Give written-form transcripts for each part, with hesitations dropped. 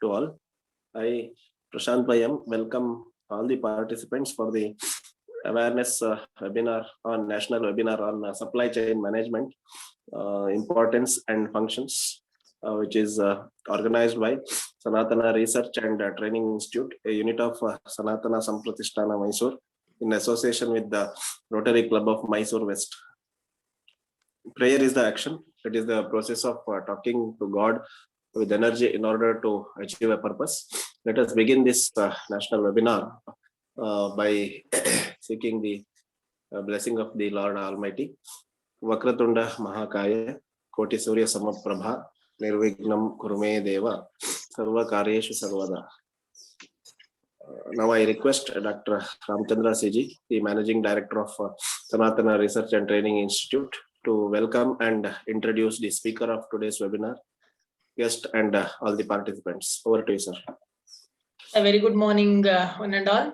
to all. I, Prashant Payam, welcome all the participants for the awareness webinar on national webinar on supply chain management, importance and functions, which is organized by Sanatana Research and Training Institute, a unit of Sanatana Samprathisthana Mysore, in association with the Rotary Club of Mysore West. Prayer is the action. It is the process of talking to God with energy in order to achieve a purpose. Let us begin this national webinar by seeking the blessing of the Lord Almighty. Vakratunda Mahakaya, Koti Surya Samaprabha, Nirvignam Kurume Deva, Sarva Karyeshu Sarvada. Now I request Dr. Ramchandra Siji, the Managing Director of Sanatana Research and Training Institute, to welcome and introduce the speaker of today's webinar, guest and all the participants. Over to you, sir. A very good morning, one and all.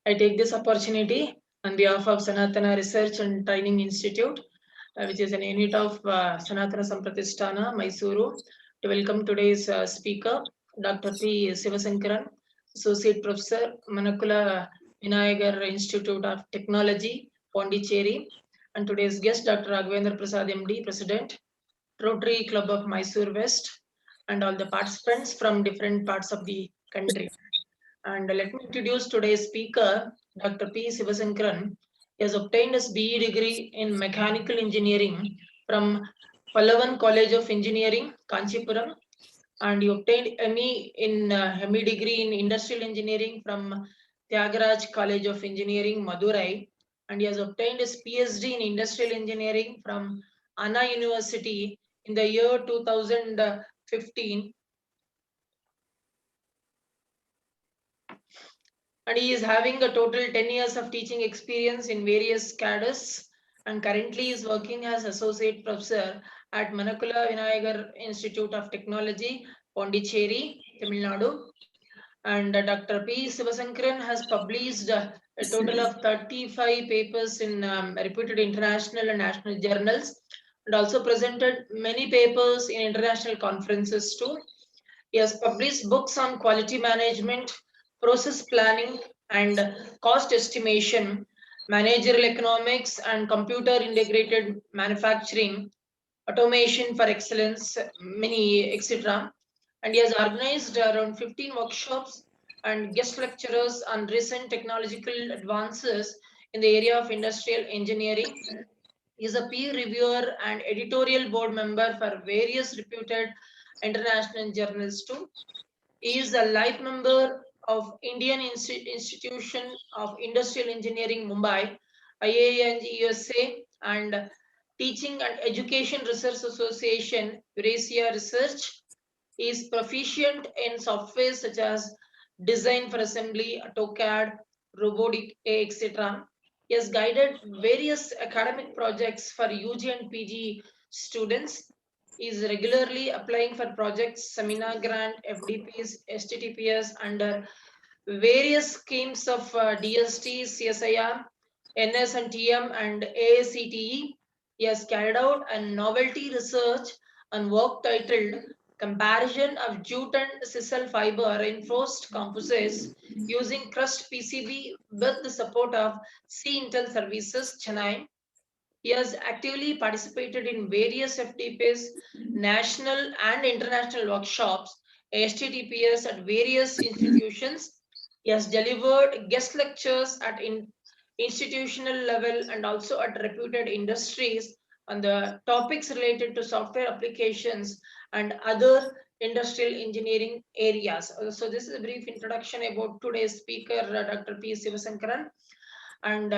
I take this opportunity on behalf of Sanatana Research and Training Institute, which is an unit of Sanatana Samprathisthana, Mysuru, to welcome today's speaker, Dr. P. Sivasankaran, Associate Professor, Manakula Vinayagar Institute of Technology, Pondicherry, and today's guest, Dr. Raghavendra Prasad, MD, President, Rotary Club of Mysore West, and all the participants from different parts of the country. And let me introduce today's speaker, Dr. P. Sivasankaran. He has obtained his BE degree in Mechanical Engineering from Pallavan College of Engineering, Kanchipuram, and he obtained ME degree in Industrial Engineering from Tyagaraja College of Engineering, Madurai, and he has obtained his PhD in Industrial Engineering from Anna University in the year 2015. And he is having a total 10 years of teaching experience in various cadres, and currently is working as Associate Professor at Manakula Vinayagar Institute of Technology, Pondicherry, Tamil Nadu. And Dr. P. Sivasankaran has published a total of 35 papers in reputed international and national journals, and also presented many papers in international conferences too. He has published books on quality management, process planning and cost estimation, managerial economics and computer integrated manufacturing, automation for excellence, many etc. And he has organized around 15 workshops and guest lecturers on recent technological advances in the area of industrial engineering. He is a peer reviewer and editorial board member for various reputed international journals too. He is a life member of Indian Institution of Industrial Engineering, Mumbai, IING USA, and Teaching and Education Research Association, Eurasia Research. He is proficient in software such as Design for Assembly, AutoCAD, Robotic, etc. He has guided various academic projects for UG and PG students. He is regularly applying for projects, seminar grant, FDPs, STTPs under various schemes of DST, CSIR, NS and TM and AICTE. He has carried out a novelty research on work titled Comparison of Jute and Sisal Fiber Reinforced Composites using Crust PCB with the support of C Intel Services, Chennai. He has actively participated in various FTPs, national and international workshops, STTPs at various institutions. He has delivered guest lectures at institutional level and also at reputed industries on the topics related to software applications and other industrial engineering areas. So this is a brief introduction about today's speaker, Dr. P. Sivasankaran. And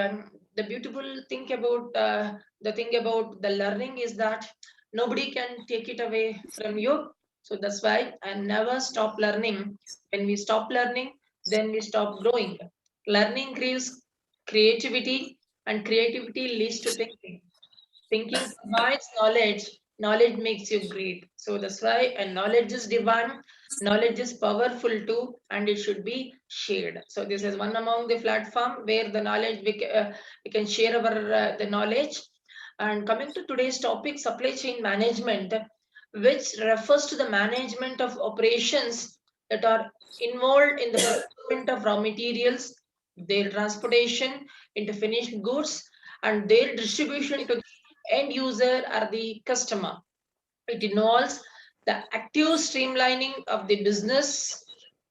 the beautiful thing about the learning is that nobody can take it away from you. So that's why I never stop learning. When we stop learning, then we stop growing. Learning creates creativity, and creativity leads to thinking. Thinking provides knowledge. Knowledge makes you great. So that's why, and knowledge is divine. Knowledge is powerful too, and it should be shared. So this is one among the platform where the knowledge we can share our the knowledge. And coming to today's topic, supply chain management, which refers to the management of operations that are involved in the procurement of raw materials, their transportation into finished goods, and their distribution to the end user or the customer. It involves the active streamlining of the business,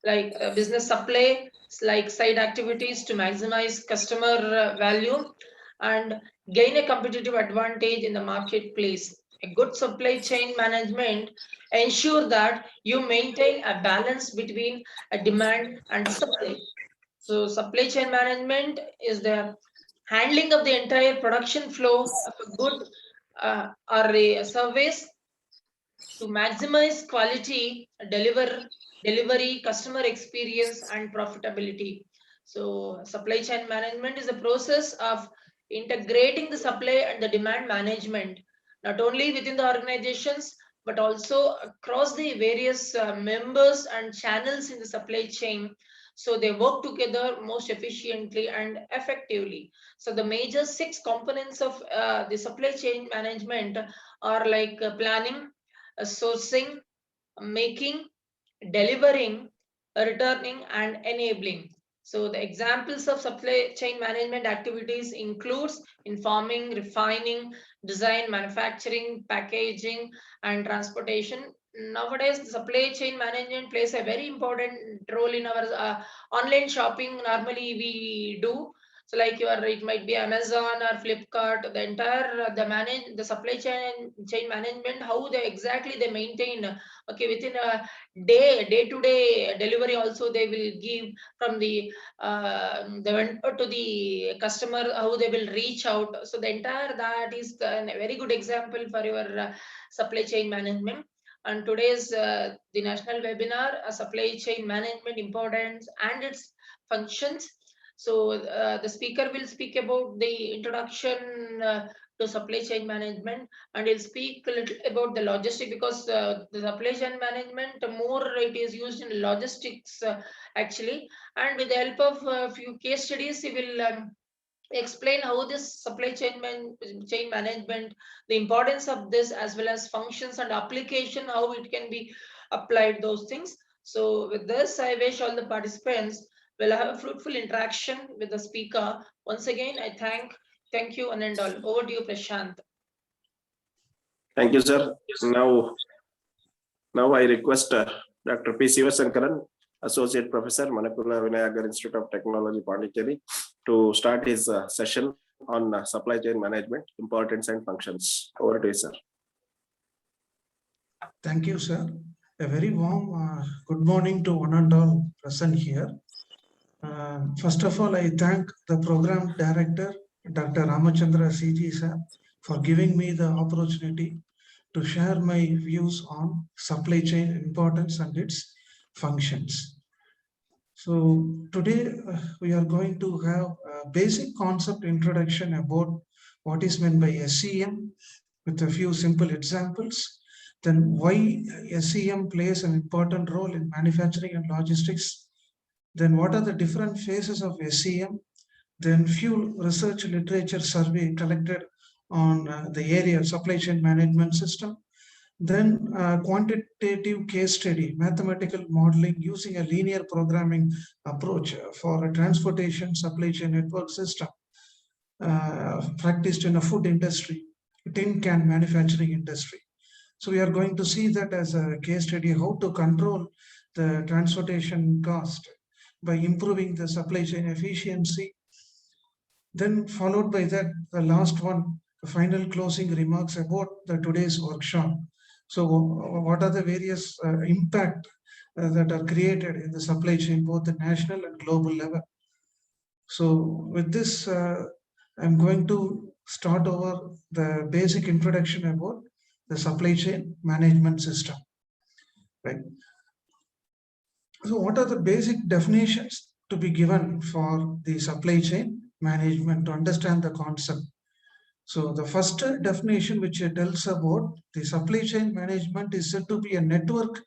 like business supply, like side activities to maximize customer value and gain a competitive advantage in the marketplace. A good supply chain management ensure that you maintain a balance between a demand and supply. So supply chain management is the handling of the entire production flow of a good or a service to maximize quality, delivery, customer experience, and profitability. So supply chain management is a process of integrating the supply and the demand management, not only within the organizations, but also across the various members and channels in the supply chain. So they work together most efficiently and effectively. So the major six components of the supply chain management are like planning, sourcing, making, delivering, returning, and enabling. So the examples of supply chain management activities includes informing, refining, design, manufacturing, packaging, and transportation. Nowadays, the supply chain management plays a very important role in our online shopping. Normally, we do. So, like it might be Amazon or Flipkart. The entire the supply chain management. How they exactly they maintain. Okay, within a day to day delivery also they will give from the vendor to the customer, how they will reach out. So the entire that is a very good example for your supply chain management. And today's the national webinar, supply chain management importance and its functions. So the speaker will speak about the introduction to supply chain management, and he'll speak a little about the logistic, because the supply chain management more it is used in logistics actually. And with the help of a few case studies, he will explain how this supply chain management, the importance of this, as well as functions and application, how it can be applied, those things. So with this, I wish all the participants will have a fruitful interaction with the speaker. Once again, I thank you, and all. Over to you, Prashant. Thank you, sir. Now I request Dr. P. Sivasankaran, Associate Professor, Manakula Vinayagar Institute of Technology, Pondicherry, to start his session on supply chain management, importance and functions. Over to you, sir. Thank you, sir. A very warm good morning to one and all present here. First of all, I thank the program director, Dr. Ramachandra CG sir, for giving me the opportunity to share my views on supply chain importance and its functions. So today we are going to have a basic concept introduction about what is meant by SCM with a few simple examples. Then why SCM plays an important role in manufacturing and logistics. Then what are the different phases of SCM? Then few research literature survey collected on the area of supply chain management system. Then quantitative case study, mathematical modeling using a linear programming approach for a transportation supply chain network system practiced in a food industry, tin can manufacturing industry. So we are going to see that as a case study, how to control the transportation cost by improving the supply chain efficiency. Then followed by that, the last one, the final closing remarks about the today's workshop. So what are the various impact that are created in the supply chain, both the national and global level. So with this, I'm going to start over the basic introduction about the supply chain management system, right? So what are the basic definitions to be given for the supply chain management to understand the concept? So the first definition which tells about the supply chain management is said to be a network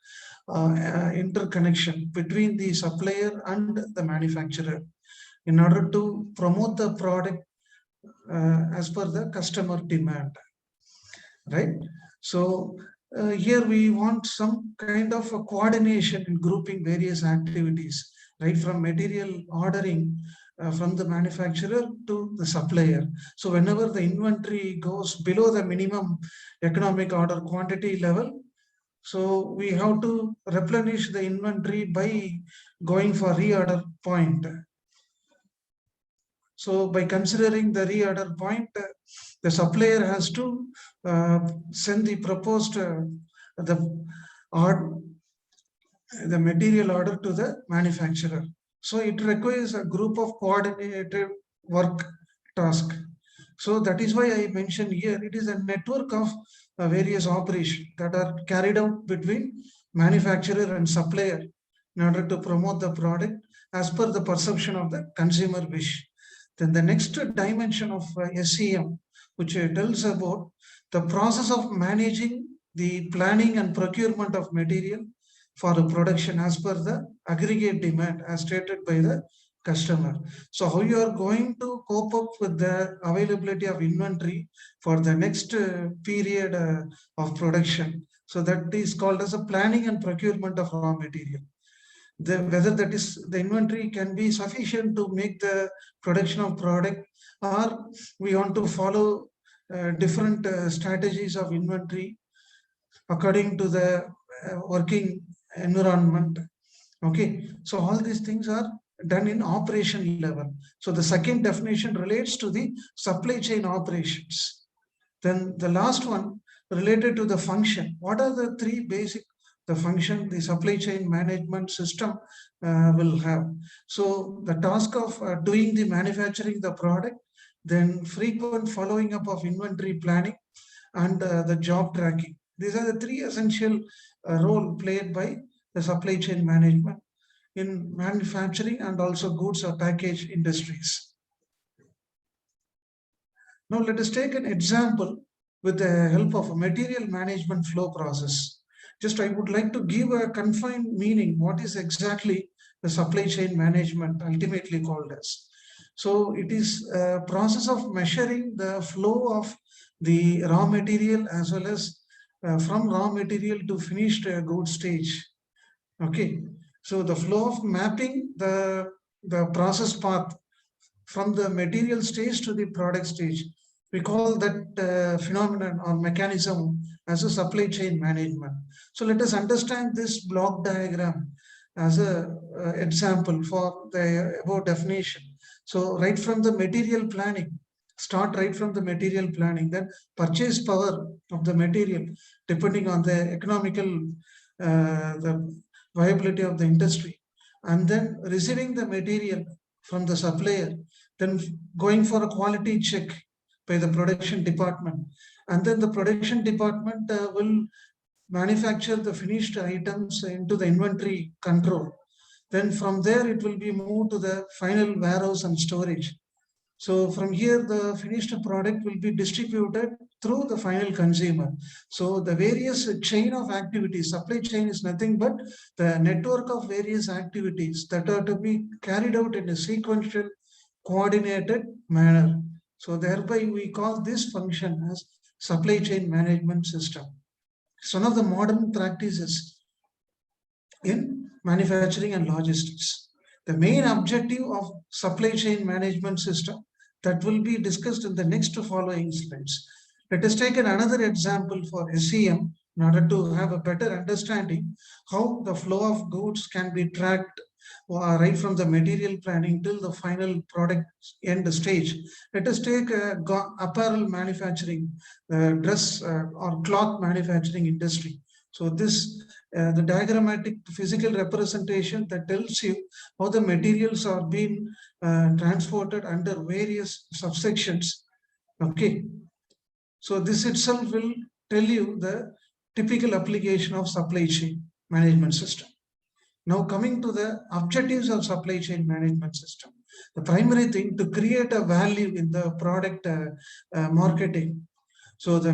interconnection between the supplier and the manufacturer in order to promote the product as per the customer demand, right? So here we want some kind of a coordination in grouping various activities, right from material ordering from the manufacturer to the supplier. So whenever the inventory goes below the minimum economic order quantity level, so we have to replenish the inventory by going for reorder point. So by considering the reorder point, the supplier has to send the proposed the material order to the manufacturer. So it requires a group of coordinated work task. So that is why I mentioned here, it is a network of various operations that are carried out between manufacturer and supplier in order to promote the product as per the perception of the consumer wish. Then the next dimension of SCM, which tells about the process of managing the planning and procurement of material for the production as per the aggregate demand as stated by the customer. So how you are going to cope up with the availability of inventory for the next period of production. So that is called as a planning and procurement of raw material. Whether that is the inventory can be sufficient to make the production of product, or we want to follow different strategies of inventory according to the working environment. Okay, so all these things are done in operation level. So the second definition relates to the supply chain operations. Then the last one related to the function. What are the three basic the function the supply chain management system will have? So the task of doing the manufacturing the product, then frequent following up of inventory planning, and the job tracking. These are the three essential role played by the supply chain management in manufacturing and also goods or package industries. Now let us take an example with the help of a material management flow process. Just I would like to give a confined meaning. What is exactly the supply chain management ultimately called as? So it is a process of measuring the flow of the raw material as well as from raw material to finished goods stage. Okay, so the flow of mapping the process path from the material stage to the product stage. We call that phenomenon or mechanism as a supply chain management. So let us understand this block diagram as a example for the above definition. So right from the material planning, start right from the material planning, then purchase power of the material depending on the economical the viability of the industry, and then receiving the material from the supplier, then going for a quality check by the production department, and then the production department will manufacture the finished items into the inventory control. Then from there it will be moved to the final warehouse and storage. So from here, the finished product will be distributed through the final consumer. So the various chain of activities, supply chain is nothing but the network of various activities that are to be carried out in a sequential, coordinated manner. So thereby we call this function as supply chain management system. It's one of the modern practices in manufacturing and logistics. The main objective of supply chain management system that will be discussed in the next following slides. Let us take another example for SCM in order to have a better understanding how the flow of goods can be tracked right from the material planning till the final product end stage. Let us take apparel manufacturing, dress or cloth manufacturing industry. So this the diagrammatic physical representation that tells you how the materials are being transported under various subsections. Okay, so this itself will tell you the typical application of supply chain management system. Now coming to the objectives of supply chain management system, the primary thing to create a value in the product marketing. So the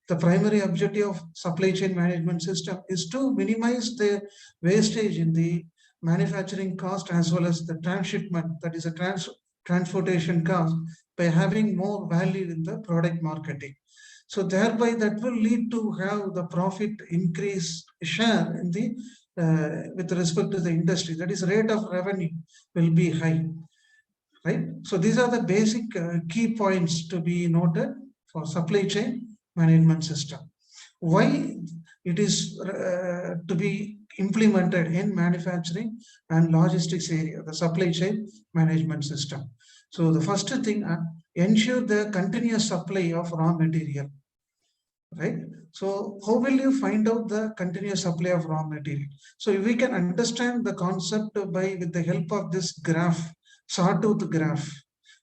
the primary objective of supply chain management system is to minimize the wastage in the manufacturing cost as well as the transshipment, that is a transportation cost, by having more value in the product marketing. So thereby that will lead to have the profit increase share in the with respect to the industry. That is, rate of revenue will be high, right? So these are the basic key points to be noted for supply chain management system. Why it is to be implemented in manufacturing and logistics area, the supply chain management system. So the first thing, ensure the continuous supply of raw material, right? So how will you find out the continuous supply of raw material? So if we can understand the concept by with the help of this graph, sawtooth graph.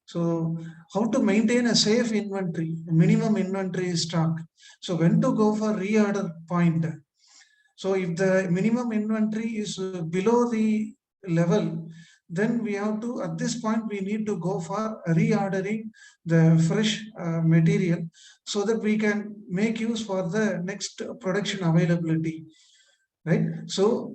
So how to maintain a safe inventory, minimum inventory stock. So when to go for reorder point. So if the minimum inventory is below the level, then we have to, at this point, we need to go for reordering the fresh material so that we can make use for the next production availability, right? So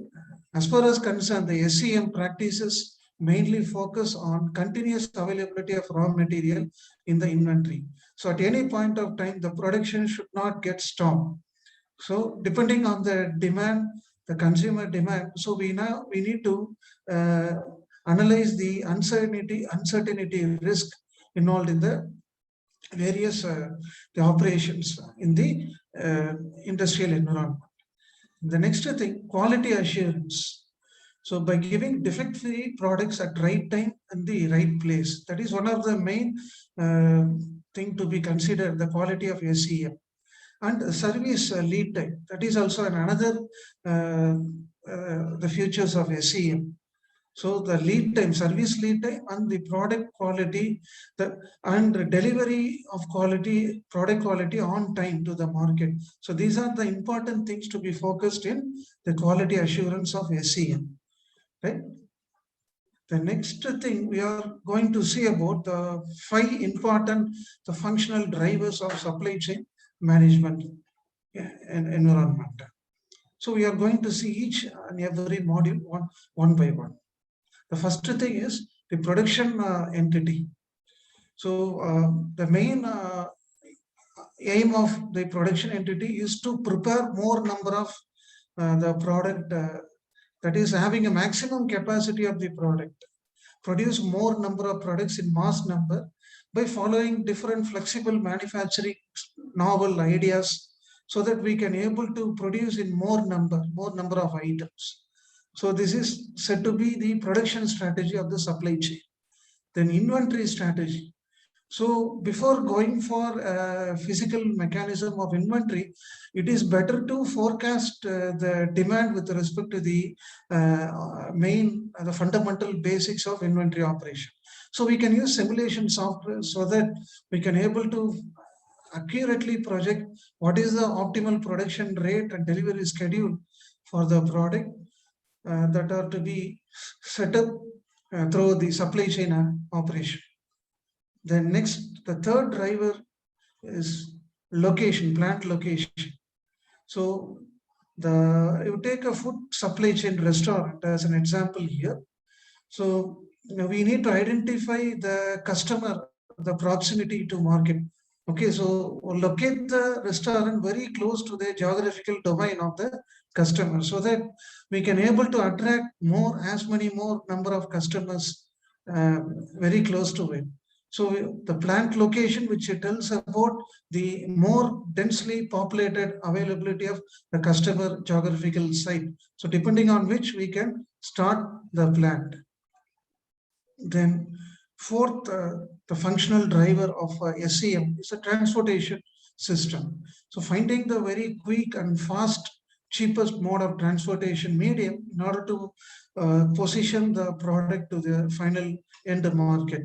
as far as concerned, the SCM practices mainly focus on continuous availability of raw material in the inventory. So at any point of time, the production should not get stopped. So depending on the demand, the consumer demand, so we need to analyze the uncertainty risk involved in the various the operations in the industrial environment. The next thing, quality assurance. So by giving defect-free products at right time and the right place, that is one of the main thing to be considered, the quality of SCM. And service lead time, that is also another the features of SCM. So the lead time, service lead time, and the product quality, and delivery of quality, product quality on time to the market. So these are the important things to be focused in the quality assurance of SCM, right? The next thing we are going to see about the 5 important the functional drivers of supply chain management and environment. So we are going to see each and every module one by one. The first thing is the production entity. So the main aim of the production entity is to prepare more number of the product, that is having a maximum capacity of the product, produce more number of products in mass number by following different flexible manufacturing novel ideas, so that we can able to produce in more number of items. So this is said to be the production strategy of the supply chain. Then inventory strategy. So before going for a physical mechanism of inventory, it is better to forecast the demand with respect to the main, the fundamental basics of inventory operation. So we can use simulation software so that we can able to accurately project what is the optimal production rate and delivery schedule for the product that are to be set up through the supply chain operation. Then next, the third driver is location, plant location. So you take a food supply chain restaurant as an example here. So we need to identify the customer, the proximity to market. Okay, so we'll locate the restaurant very close to the geographical domain of the customer, so that we can able to attract as many more number of customers very close to it. So the plant location, which it tells about the more densely populated availability of the customer geographical site. So depending on which we can start the plant. Then fourth, the functional driver of SCM is a transportation system. So finding the very quick and fast, cheapest mode of transportation medium in order to position the product to the final end market.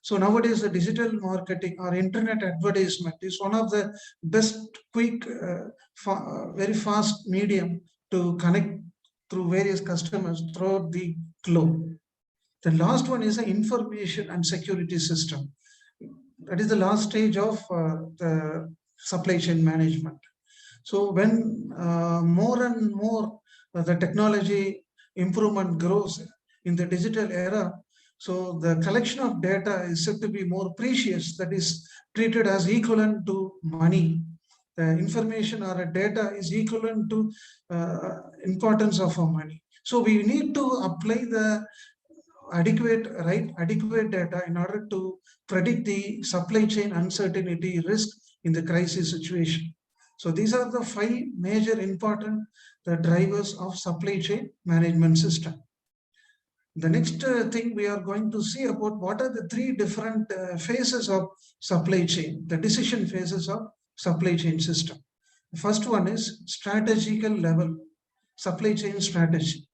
So nowadays, the digital marketing or internet advertisement is one of the best, quick, very fast medium to connect through various customers throughout the globe. The last one is the information and security system. That is the last stage of the supply chain management. So when more and more the technology improvement grows in the digital era, so the collection of data is said to be more precious, that is treated as equivalent to money. the information or a data is equivalent to importance of our money. So we need to apply the adequate data in order to predict the supply chain uncertainty risk in the crisis situation. So these are the 5 major important drivers of supply chain management system. The next thing we are going to see about what are the 3 different phases of supply chain, the decision phases of supply chain system. The first one is strategical level, supply chain strategy.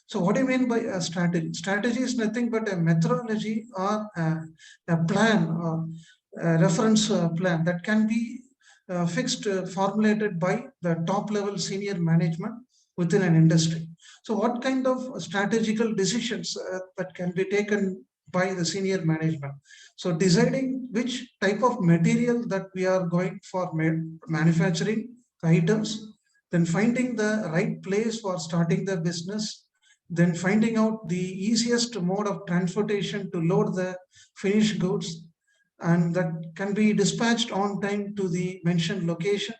So what do you mean by a strategy? Strategy is nothing but a methodology or a plan or a reference plan that can be fixed, formulated by the top level senior management within an industry. So what kind of strategical decisions that can be taken by the senior management? So deciding which type of material that we are going for manufacturing items, then finding the right place for starting the business, then finding out the easiest mode of transportation to load the finished goods, and that can be dispatched on time to the mentioned location.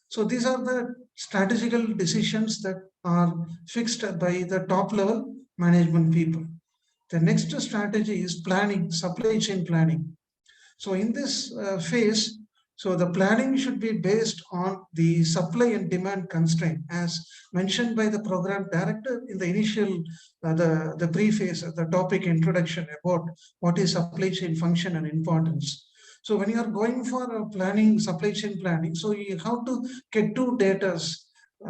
So these are the strategical decisions that are fixed by the top level management people. The next strategy is planning, supply chain planning. So in this phase, so the planning should be based on the supply and demand constraint, as mentioned by the program director in the initial, the preface, the topic introduction about what is supply chain function and importance. So when you are going for planning, supply chain planning, so you have to get 2 data,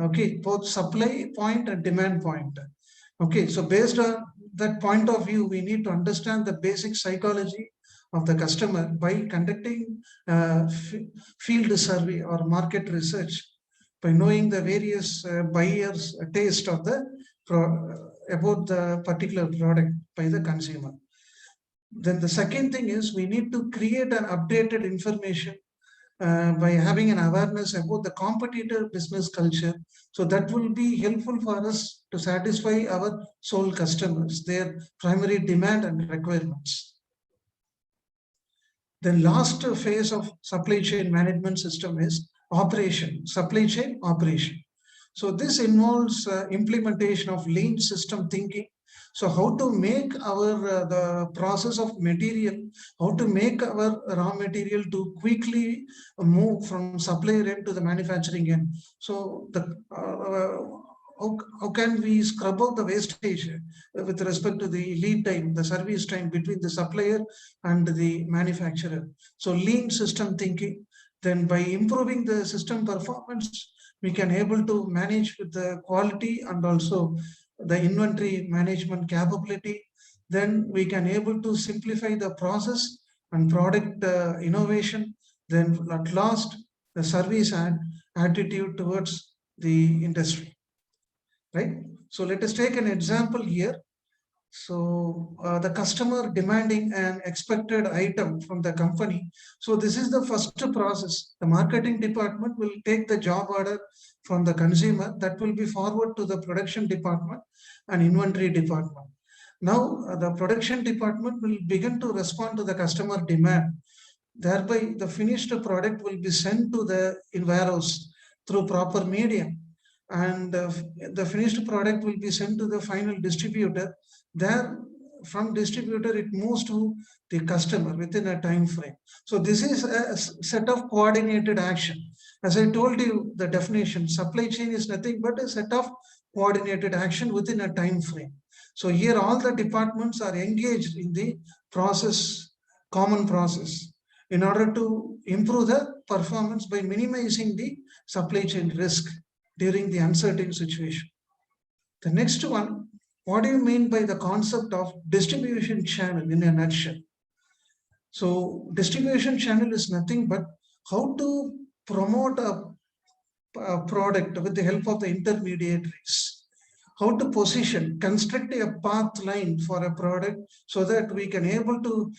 okay, both supply point and demand point. Okay, so based on that point of view, we need to understand the basic psychology of the customer by conducting field survey or market research, by knowing the various buyers' taste of the about the particular product by the consumer. Then the second thing is we need to create an updated information by having an awareness about the competitor business culture. So that will be helpful for us to satisfy our sole customers, their primary demand and requirements. The last phase of supply chain management system is operation, supply chain operation. So this involves implementation of lean system thinking. So how to make our the process of material, how to make our raw material to quickly move from supplier end to the manufacturing end. So the how can we scrub out the wastage with respect to the lead time, the service time between the supplier and the manufacturer. So lean system thinking. Then by improving the system performance, we can able to manage with the quality and also the inventory management capability. Then we can able to simplify the process and product innovation. Then at last, the service and attitude towards the industry, right? So let us take an example here. So the customer demanding an expected item from the company. So this is the first process. The marketing department will take the job order from the consumer that will be forward to the production department and inventory department. Now the production department will begin to respond to the customer demand. Thereby the finished product will be sent to the warehouse through proper medium, and the finished product will be sent to the final distributor. There from distributor it moves to the customer within a time frame. So this is a set of coordinated action. As I told you, the definition, supply chain is nothing but a set of coordinated action within a time frame. So here all the departments are engaged in the process, common process, in order to improve the performance by minimizing the supply chain risk during the uncertain situation. The next one, what do you mean by the concept of distribution channel in a nutshell? So distribution channel is nothing but how to promote a product with the help of the intermediaries, how to position, construct a path line for a product so that we can able to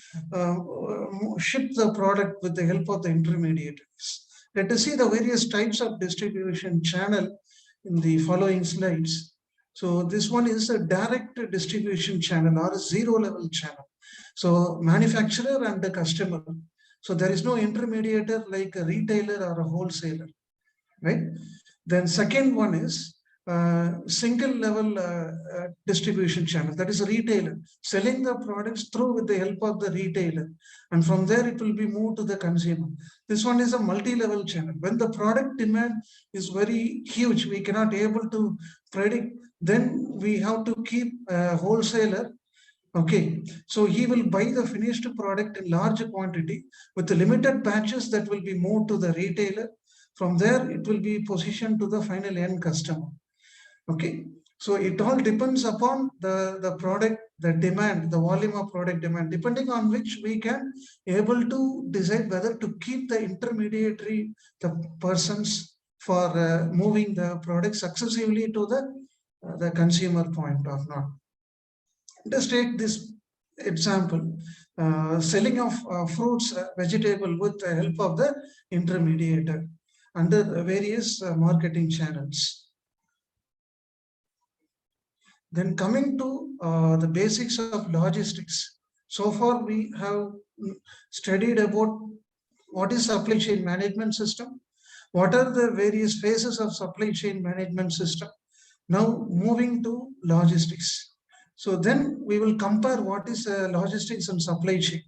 ship the product with the help of the intermediaries. Let us see the various types of distribution channel in the following slides. So this one is a direct distribution channel or a zero level channel. So manufacturer and the customer. So there is no intermediator like a retailer or a wholesaler. right? Then second one is single level distribution channel, that is a retailer selling the products through with the help of the retailer, and from there it will be moved to the consumer. This one is a multi-level channel. When the product demand is very huge, we cannot able to predict, then we have to keep a wholesaler. Okay, so he will buy the finished product in large quantity with the limited batches that will be moved to the retailer. From there, it will be positioned to the final end customer. Okay, so it all depends upon the product, the demand, the volume of product demand, depending on which we can able to decide whether to keep the intermediary, the persons for moving the product successively to the consumer point or not. Just take this example, selling of fruits, vegetable with the help of the intermediator under various marketing channels. Then coming to the basics of logistics. So far we have studied about what is supply chain management system, what are the various phases of supply chain management system. Now moving to logistics. So then we will compare what is logistics and supply chain.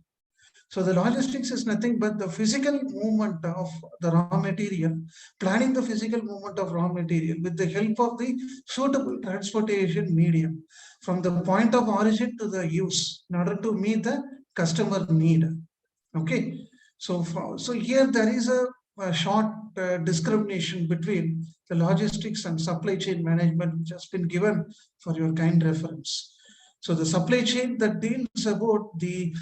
So the logistics is nothing but the physical movement of the raw material, planning the physical movement of raw material with the help of the suitable transportation medium from the point of origin to the use in order to meet the customer need. Okay, so here there is a short discrimination between the logistics and supply chain management, which has been given for your kind reference. So the supply chain that deals about the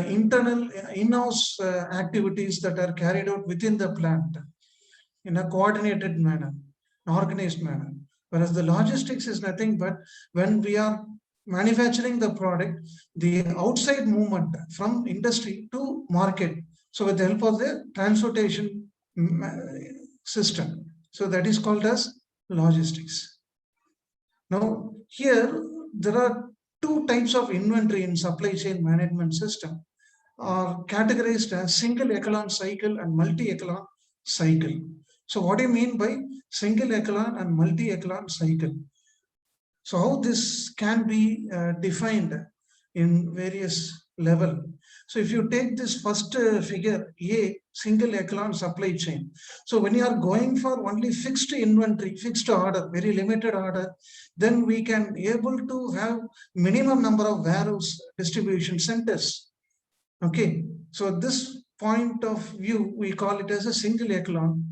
internal in-house activities that are carried out within the plant in a coordinated manner, organized manner. Whereas the logistics is nothing but when we are manufacturing the product, the outside movement from industry to market. So with the help of the transportation system. So that is called as logistics. Now here there are two types of inventory in supply chain management system are categorized as single echelon cycle and multi-echelon cycle. So what do you mean by single echelon and multi-echelon cycle? So how this can be defined in various level. So if you take this first figure, A, single echelon supply chain. So when you are going for only fixed inventory, fixed order, very limited order, then we can able to have minimum number of warehouse distribution centers. Okay, so this point of view, we call it as a single echelon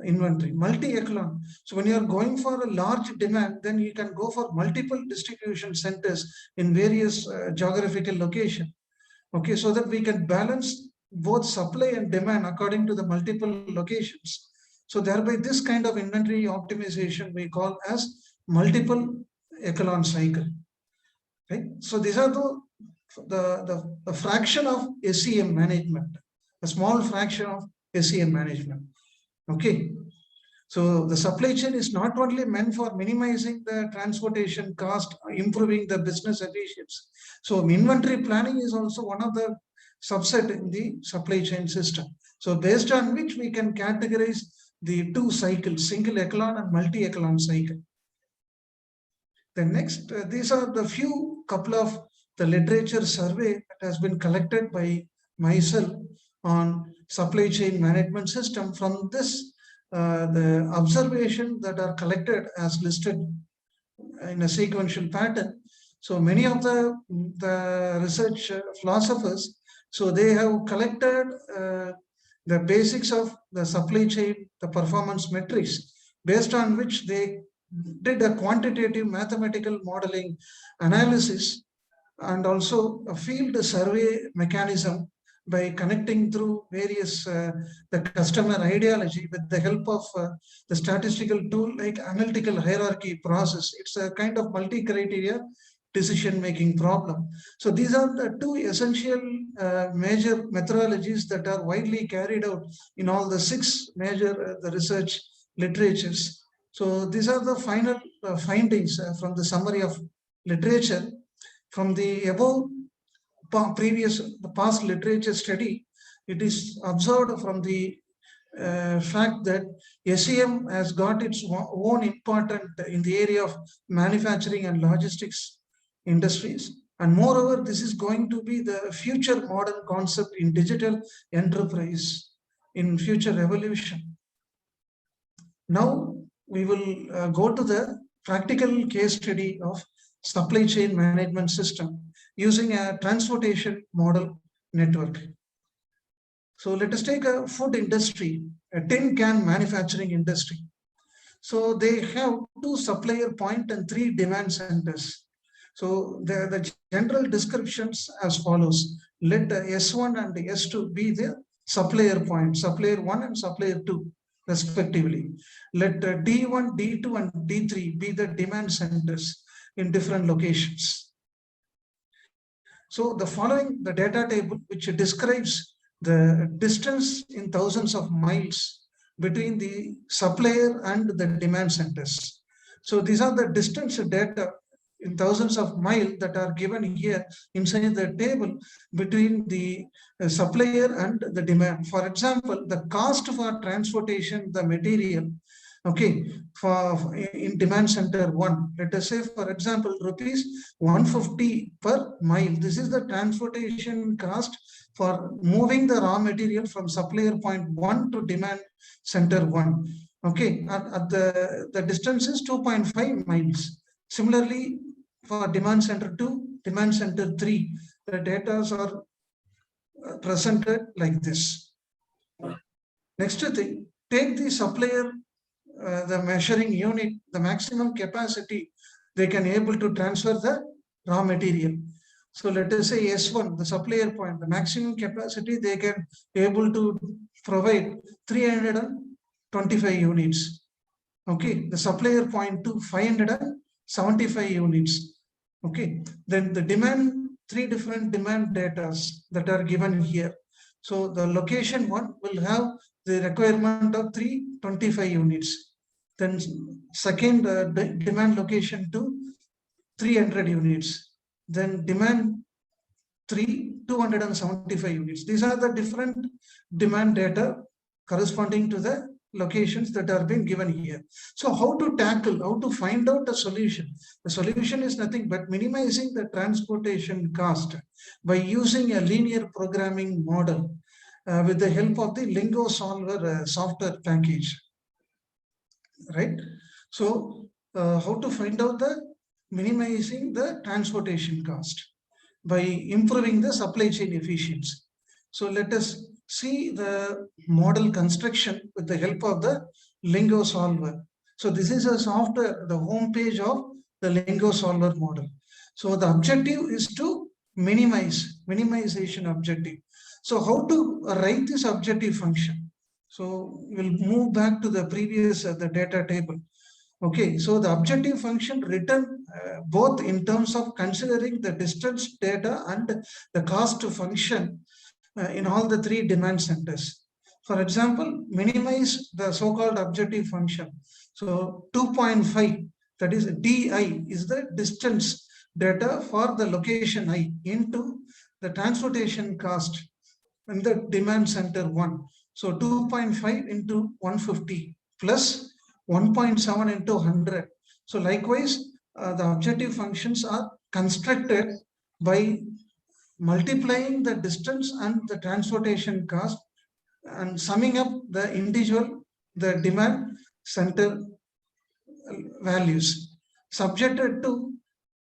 inventory. Multi-echelon. So when you are going for a large demand, then you can go for multiple distribution centers in various geographical location. Okay, so that we can balance both supply and demand according to the multiple locations. So thereby this kind of inventory optimization we call as multiple echelon cycle. Right? So these are the fraction of SCM management, a small fraction of SCM management. Okay. So the supply chain is not only meant for minimizing the transportation cost, improving the business efficiency. So inventory planning is also one of the subset in the supply chain system. So based on which we can categorize the two cycles, single echelon and multi-echelon cycle. The next, these are the few couple of the literature survey that has been collected by myself on supply chain management system. From this, the observation that are collected as listed in a sequential pattern. So many of the research philosophers, so they have collected the basics of the supply chain, the performance metrics, based on which they did a quantitative mathematical modeling analysis and also a field survey mechanism by connecting through various the customer ideology with the help of the statistical tool like analytical hierarchy process. It's a kind of multi-criteria decision-making problem. So these are the two essential major methodologies that are widely carried out in all the 6 major the research literatures. So these are the final findings from the summary of literature. From the above the past literature study, it is observed from the fact that SEM has got its own important in the area of manufacturing and logistics industries. And moreover, this is going to be the future modern concept in digital enterprise in future revolution. Now we will go to the practical case study of supply chain management system using a transportation model network. So let us take a food industry, a tin can manufacturing industry. So they have 2 supplier point and 3 demand centers. So the general descriptions as follows. Let the S1 and the S2 be the supplier point, supplier 1 and supplier 2 respectively. Let D1, D2 and D3 be the demand centers in different locations. So the following the data table which describes the distance in thousands of miles between the supplier and the demand centers. So these are the distance data in thousands of miles that are given here inside the table between the supplier and the demand. For example, the cost for transportation, the material, okay, for in demand center 1, let us say for example rupees 150 per mile. This is the transportation cost for moving the raw material from supplier point 1 to demand center 1. Okay, at the distance is 2.5 miles. Similarly, for demand center 2, demand center 3, the data are presented like this. Next thing, take the supplier, the measuring unit, the maximum capacity they can able to transfer the raw material. So let us say S1, the supplier point, the maximum capacity they can able to provide 325 units. Okay, the supplier point to 575 units. Okay, then the demand, 3 different demand data that are given here. So the location 1 will have the requirement of 325 units. Then second demand location 2, 300 units. Then demand 3, 275 units. These are the different demand data corresponding to the locations that are being given here. So how to tackle, how to find out a solution? The solution is nothing but minimizing the transportation cost by using a linear programming model with the help of the Lingo Solver software package. Right? So how to find out the minimizing the transportation cost by improving the supply chain efficiency. So let us see the model construction with the help of the Lingo Solver. So this is a software, the home page of the Lingo Solver model. So the objective is to minimization objective. So how to write this objective function? So we'll move back to the previous the data table. Okay, so the objective function written both in terms of considering the distance data and the cost function in all the 3 demand centers. For example, minimize the so-called objective function. So 2.5, that is DI, is the distance data for the location I into the transportation cost in the demand center 1. So 2.5 into 150 plus 1.7 into 100. So likewise, the objective functions are constructed by multiplying the distance and the transportation cost and summing up the individual, the demand center values subjected to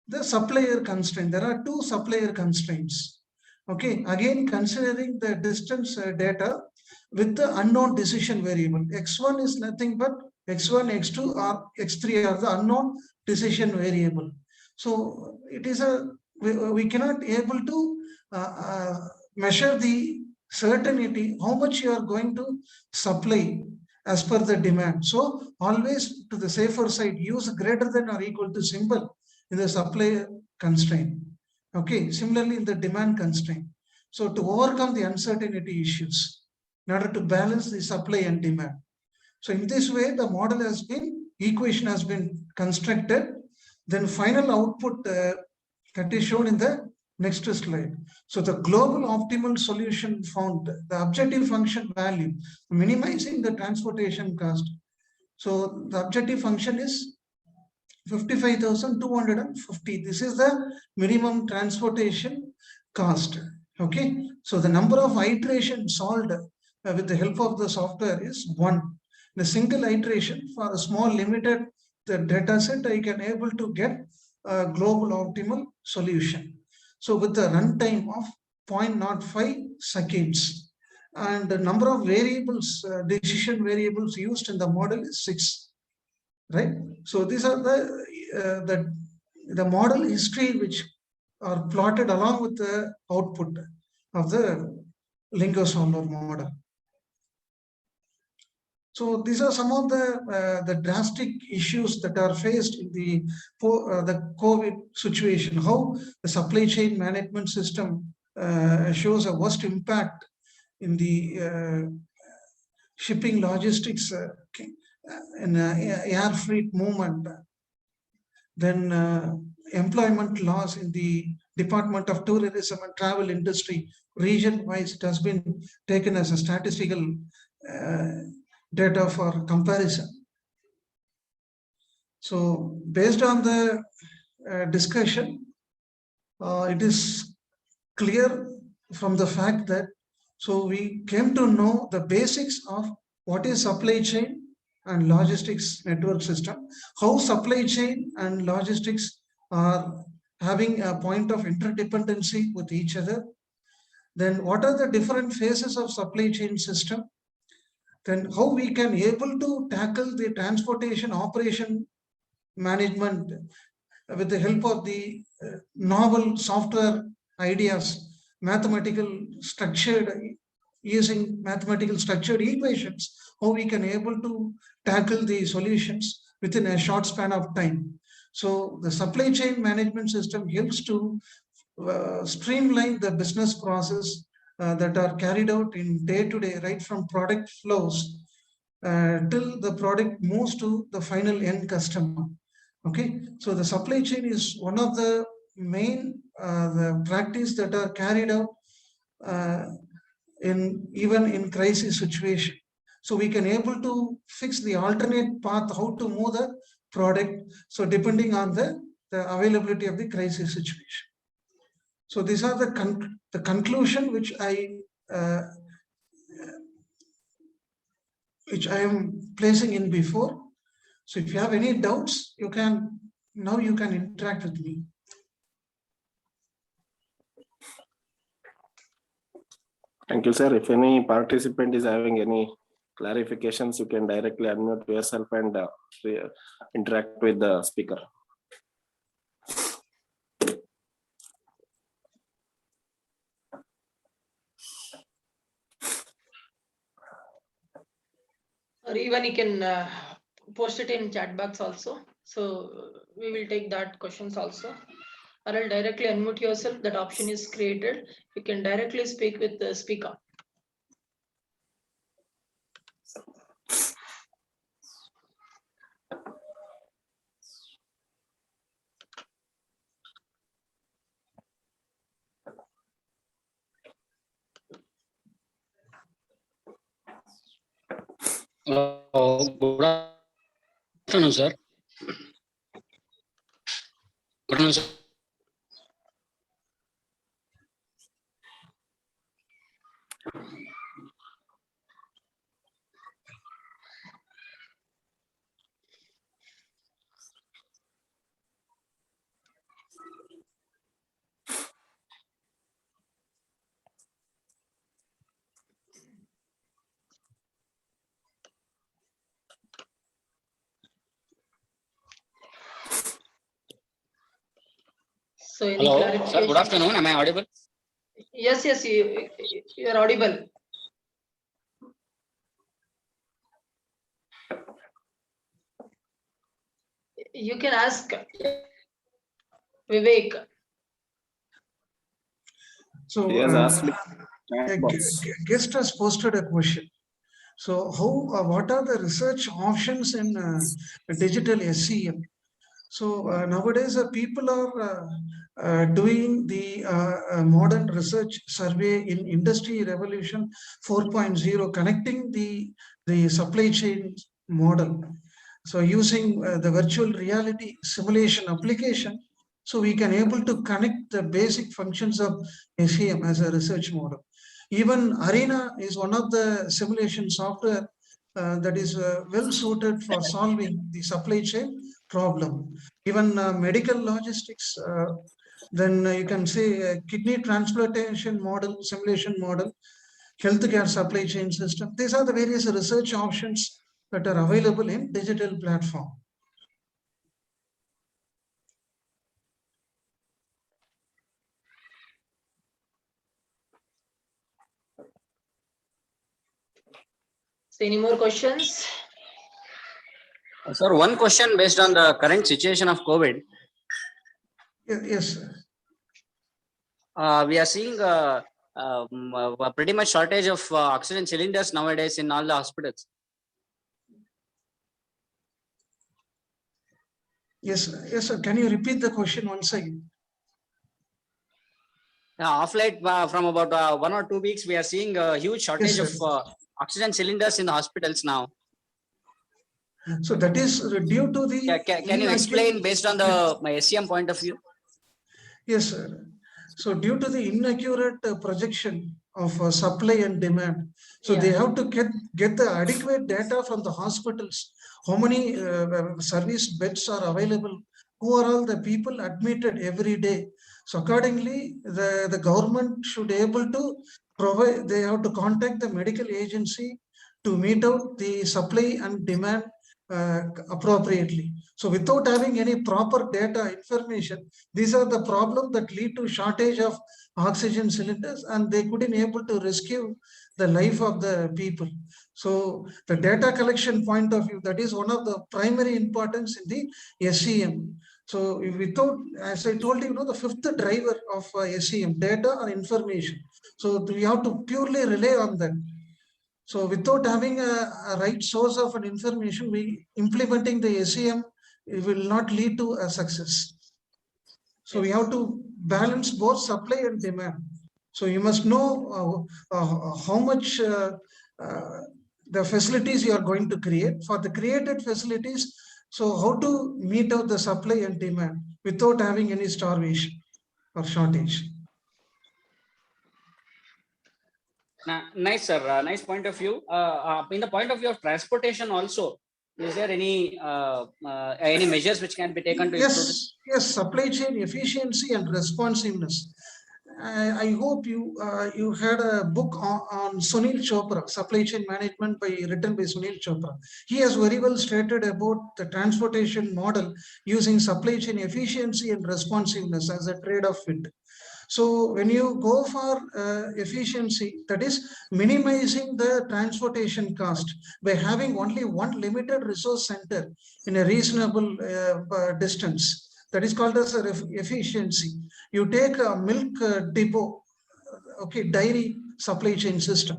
the supplier constraint. There are 2 supplier constraints. Okay, again considering the distance data with the unknown decision variable. X1 is nothing but X1, X2 or X3 are the unknown decision variable. So it is we cannot able to measure the certainty how much you are going to supply as per the demand. So always to the safer side, use greater than or equal to symbol in the supply constraint. Okay, similarly in the demand constraint. So to overcome the uncertainty issues in order to balance the supply and demand. So in this way, the model has been, equation has been constructed. Then final output that is shown in the Next slide. So the global optimal solution found, the objective function value, minimizing the transportation cost. So the objective function is 55,250. This is the minimum transportation cost. Okay. So the number of iterations solved with the help of the software is 1. In a single iteration for a small limited data set, I can able to get a global optimal solution. So with the runtime of 0.05 seconds, and the number of variables, decision variables used in the model is 6, right? So these are the model history which are plotted along with the output of the LingoSolver model. So these are some of the drastic issues that are faced in the COVID situation. How the supply chain management system shows a worst impact in the shipping logistics in air freight movement. Then employment loss in the Department of Tourism and Travel Industry, region-wise, it has been taken as a statistical data for comparison. So based on the discussion, it is clear from the fact that, so we came to know the basics of what is supply chain and logistics network system, how supply chain and logistics are having a point of interdependency with each other. Then what are the different phases of supply chain system? Then how we can able to tackle the transportation operation management with the help of the novel software ideas, mathematical structured, using mathematical structured equations, how we can able to tackle the solutions within a short span of time. So the supply chain management system helps to streamline the business process that are carried out in day-to-day, right from product flows till the product moves to the final end customer. Okay, so the supply chain is one of the main the practice that are carried out even in crisis situation. So we can able to fix the alternate path how to move the product. So depending on the availability of the crisis situation. So these are the conclusion which I am placing in before. So if you have any doubts, you can interact with me. Thank you, sir. If any participant is having any clarifications, you can directly unmute yourself and interact with the speaker. Or even you can post it in chat box also. So we will take that questions also. Or I'll directly unmute yourself. That option is created. You can directly speak with the speaker. Good afternoon, sir. Good afternoon, sir. So any Hello, clarification? sir. Good afternoon. Am I audible? Yes, you are audible. You can ask Vivek. So He has asked me. a guest has posted a question. So how what are the research options in digital SCM? So nowadays, people are doing the modern research survey in Industry Revolution 4.0, connecting the supply chain model. So using the virtual reality simulation application, so we can able to connect the basic functions of SEM as a research model. Even Arena is one of the simulation software that is well suited for solving the supply chain problem. Even medical logistics, then you can say kidney transplantation model, simulation model, healthcare supply chain system. These are the various research options that are available in digital platform. So any more questions? Sir, one question based on the current situation of COVID. Yes, sir. We are seeing pretty much shortage of oxygen cylinders nowadays in all the hospitals. Yes, sir. Can you repeat the question once again? Off late, from about 1 or 2 weeks, we are seeing a huge shortage Yes, of oxygen cylinders in the hospitals now. So that is due to the. Can you explain based on the my SEM point of view? Yes, sir. So due to the inaccurate projection of supply and demand, so they have to get the adequate data from the hospitals. How many service beds are available? Who are all the people admitted every day? So accordingly, the government should able to provide. They have to contact the medical agency to meet out the supply and demand appropriately. So without having any proper data information, these are the problems that lead to shortage of oxygen cylinders, and they couldn't able to rescue the life of the people. So the data collection point of view, that is one of the primary importance in the SEM. So without, as I told you, the fifth driver of SEM, data or information. So we have to purely rely on that. So without having a right source of an information, we implementing the SEM, it will not lead to a success. So we have to balance both supply and demand. So you must know how much the facilities you are going to create. For the created facilities, so how to meet out the supply and demand without having any starvation or shortage. Nice, sir. Nice point of view. In the point of view of transportation also, is there any measures which can be taken to improve this? Yes, supply chain efficiency and responsiveness. I hope you had a book on Sunil Chopra, Supply Chain Management, written by Sunil Chopra. He has very well stated about the transportation model using supply chain efficiency and responsiveness as a trade-off fit. So when you go for efficiency, that is minimizing the transportation cost by having only one limited resource center in a reasonable distance. That is called as efficiency. You take a milk depot, okay, dairy supply chain system.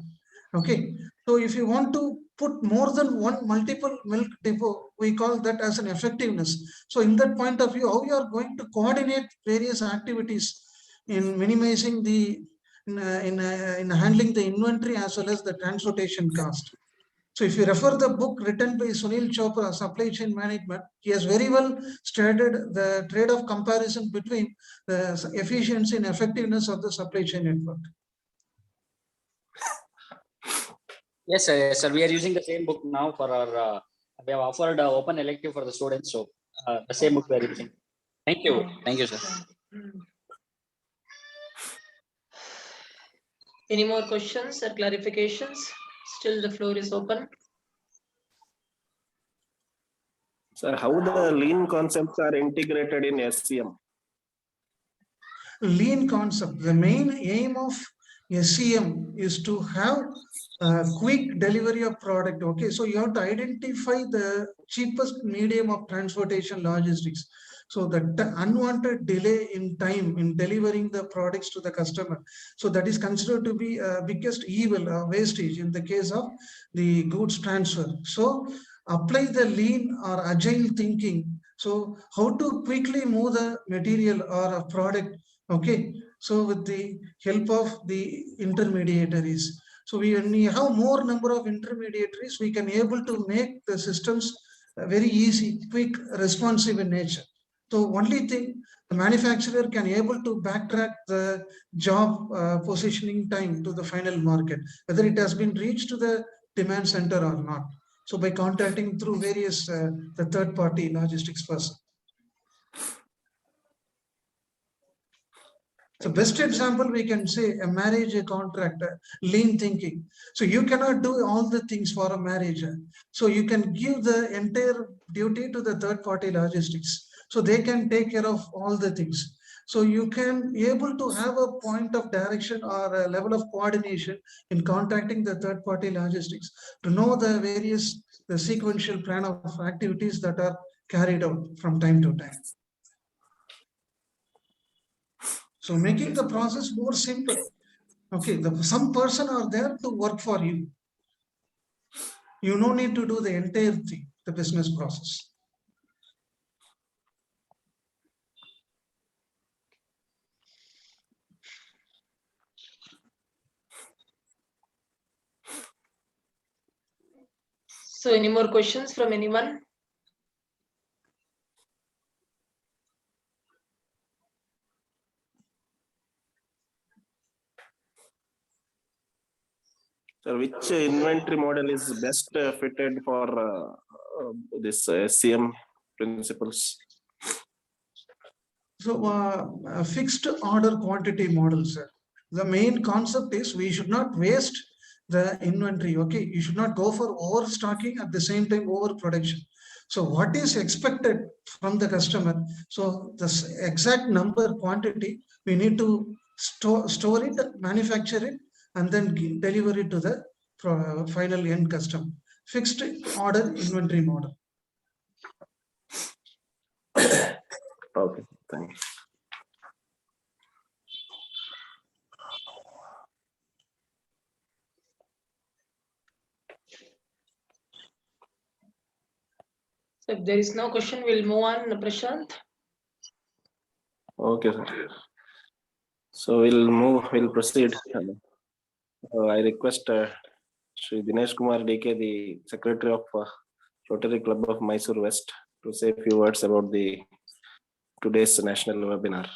Okay, so if you want to put more than one multiple milk depot, we call that as an effectiveness. So in that point of view, how you are going to coordinate various activities in minimizing the in handling the inventory as well as the transportation cost. So if you refer the book written by Sunil Chopra, Supply Chain Management, he has very well stated the trade-off comparison between the efficiency and effectiveness of the supply chain network. Yes, sir. Yes, sir. We are using the same book now for our. We have offered open elective for the students, so the same book we are using. Thank you. Thank you, sir. Any more questions or clarifications? Still the floor is open. Sir, how the lean concepts are integrated in SEM? Lean concept, the main aim of SEM is to have quick delivery of product. Okay, so you have to identify the cheapest medium of transportation logistics. So the unwanted delay in time in delivering the products to the customer. So that is considered to be biggest evil, wastage in the case of the goods transfer. So apply the lean or agile thinking So how to quickly move the material or a product, okay? So with the help of the intermediaries. So when we have more number of intermediaries, we can able to make the systems very easy, quick, responsive in nature. So only thing, the manufacturer can able to backtrack the job positioning time to the final market, whether it has been reached to the demand center or not. So by contracting through various the third party logistics person. So best example we can say a marriage contract, lean thinking. So you cannot do all the things for a marriage. So you can give the entire duty to the third party logistics. So they can take care of all the things. So you can able to have a point of direction or a level of coordination in contacting the third party logistics to know the various the sequential plan of activities that are carried out from time to time. So making the process more simple. Okay, some person are there to work for you. You no need to do the entire thing, the business process. So any more questions from anyone? So which inventory model is best fitted for this SCM principles? So a fixed order quantity model, sir. The main concept is we should not waste the inventory. Okay, you should not go for overstocking at the same time overproduction. So what is expected from the customer? So this exact number quantity we need to store it, manufacture it, and then deliver it to the final end customer. Fixed order inventory model. Okay, thanks. So if there is no question, we'll move on, Prashant. Okay, sir. So we'll proceed. I request Shri Dinesh Kumar DK, the Secretary of Rotary Club of Mysore West, to say a few words about the today's national webinar.